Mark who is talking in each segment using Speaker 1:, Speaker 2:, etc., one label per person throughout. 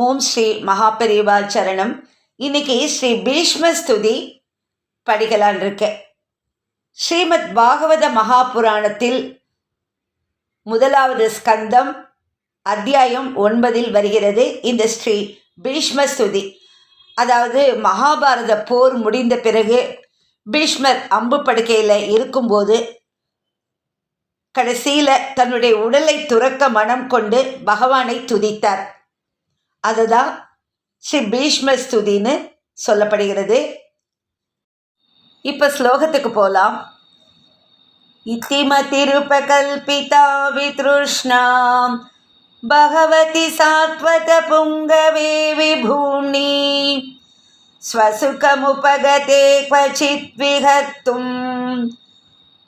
Speaker 1: ஓம் ஸ்ரீ மகாபெரிவா சரணம். இன்னைக்கு ஸ்ரீ பீஷ்ம ஸ்துதி படிக்கலான் இருக்கேன். ஸ்ரீமத் பாகவத மகாபுராணத்தில் முதலாவது ஸ்கந்தம் அத்தியாயம் 9 வருகிறது இந்த ஸ்ரீ பீஷ்ம ஸ்துதி. அதாவது மகாபாரத போர் முடிந்த பிறகு பீஷ்மர் அம்பு படுக்கையில் இருக்கும்போது கடைசியில் தன்னுடைய உடலை துறக்க மனம் கொண்டு பகவானை துதித்தார். அதுதான் ஸ்ரீ பீஷ்ம ஸ்துதின்னு சொல்லப்படுகிறது. இப்போ ஸ்லோகத்துக்கு போகலாம். இத்திமதிருபகல்பிதா வித்ருஷ்ணாம் பகவதி சாத்வத புங்கவே விபூணி ஸ்வசுகமுபகதே க்வசித் விஹர்த்தும்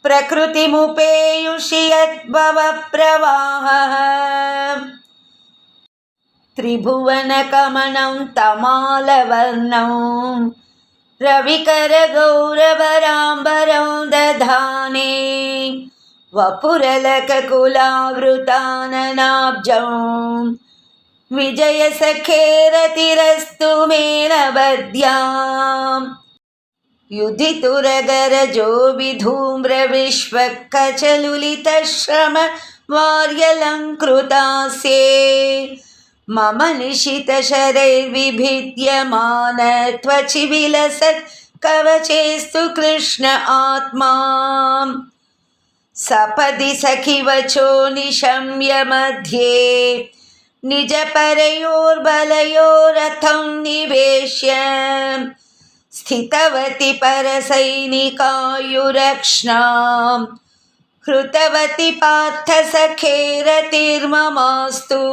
Speaker 1: பிரகிருதிமுபேயுஷி யத்பவ பிரவாஹः त्रिभुवनकमनं तमालवर्णं रविकरगौरवराम्बरं दधाने वपुरलककुलावृताननाब्जं विजयसखेरतिरस्तु मे नवद्याम् युधितुरगरजो विधूम्रविश्वकचलुलितश्रम वार्यलङ्कृतास्ये मम निशितशरैर्विभिद्यमान त्वचि विलसत् कवचेस्तु कृष्ण आत्मा सपदि सखिवचो निशम्य मध्ये निजपरयोर्बलयोरथं निवेश्य स्थितवति परसैनिकायुरक्ष्णां हृतवति पार्थ सखेरतिर्ममास्तु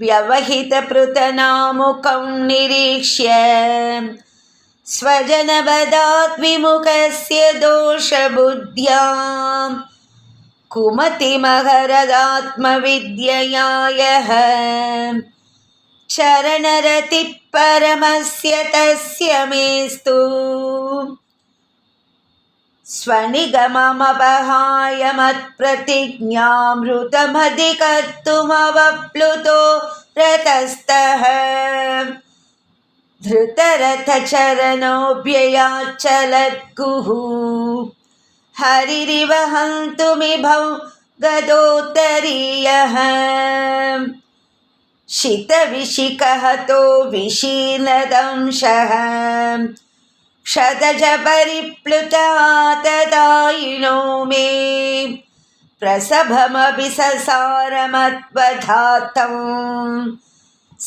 Speaker 1: व्यवहितपृतनामुकं निरीक्ष्य स्वजनवदात् विमुखस्य दोषबुद्ध्यां कुमतिमहरदात्मविद्यया यः चरणरतिः परमस्य तस्य मेस्तु स्वनिगममपहाय मत्प्रतिज्ञामृतमधिकर्तुमवप्लुतो रतस्तः धृतरथचरणोऽप्ययाच्चलद्गुः हरिरिव हन्तुमिभौ गदोत्तरीयः शितविशिखहतो विशीर्णदंशः क्षतज परिप्लुतातदायिनो मे प्रसभमपि ससारमत्वधातं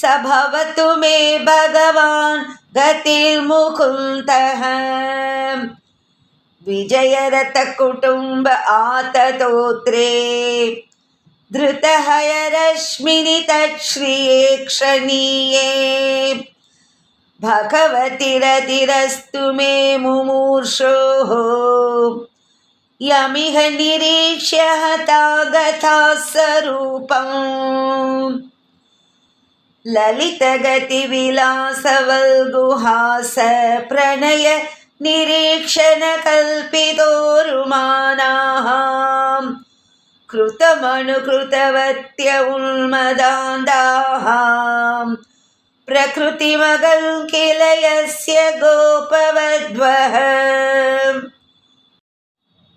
Speaker 1: स भवतु मे भगवान् गतिर्मुकुन्दः विजयरथकुटुम्ब आततोत्रे धृतहयरश्मिनि तच्छ्रिये क्षणीये भगवतिरतिरस्तु मे मुमूर्षोः यमिह निरीक्ष्य हतागता स्वरूपम् ललितगतिविलासवल्गुहास प्रणय निरीक्षणकल्पितोरुमानाः कृतमनुकृतवत्य उन्मदान्दाः प्रकृतिमगं किल यस्य गोपवध्वः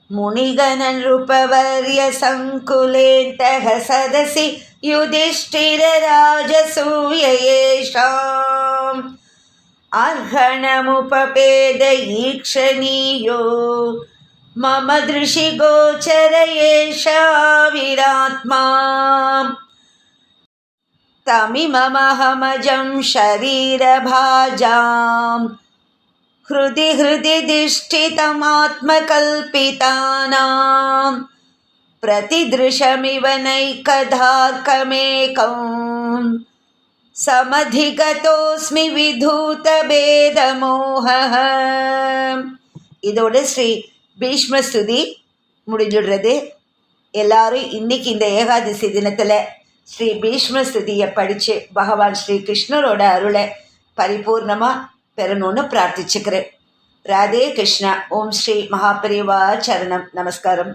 Speaker 1: मुनिगणनृपवर्यसङ्कुलेन्तः सदसि युधिष्ठिरराजसूय येषाम् अर्हणमुपपेद ईक्षणीयो मम दृशि गोचर एषा विरात्मा तमिममहमजं शरीरभाजां हृदि हृदि दिष्ठितमात्मकल्पितानां प्रतिदृशमिव नैकधार्कमेकं समधिगतोऽस्मि विधूतभेदमोहः. இதோடு ஸ்ரீ பீஷ்ம ஸ்துதி முடிஞ்சுடுறது. எல்லாரும் இன்னைக்கு இந்த ஏகாதசி தினத்தில் ஸ்ரீ பீஷ்ம ஸ்துதியை படித்து பகவான் ஸ்ரீ கிருஷ்ணரோட அருளை பரிபூர்ணமாக பெறணும்னு பிரார்த்திச்சுக்கிறேன். ராதே கிருஷ்ணா. ஓம் ஸ்ரீ மகாபெரிவா சரணம். நமஸ்காரம்.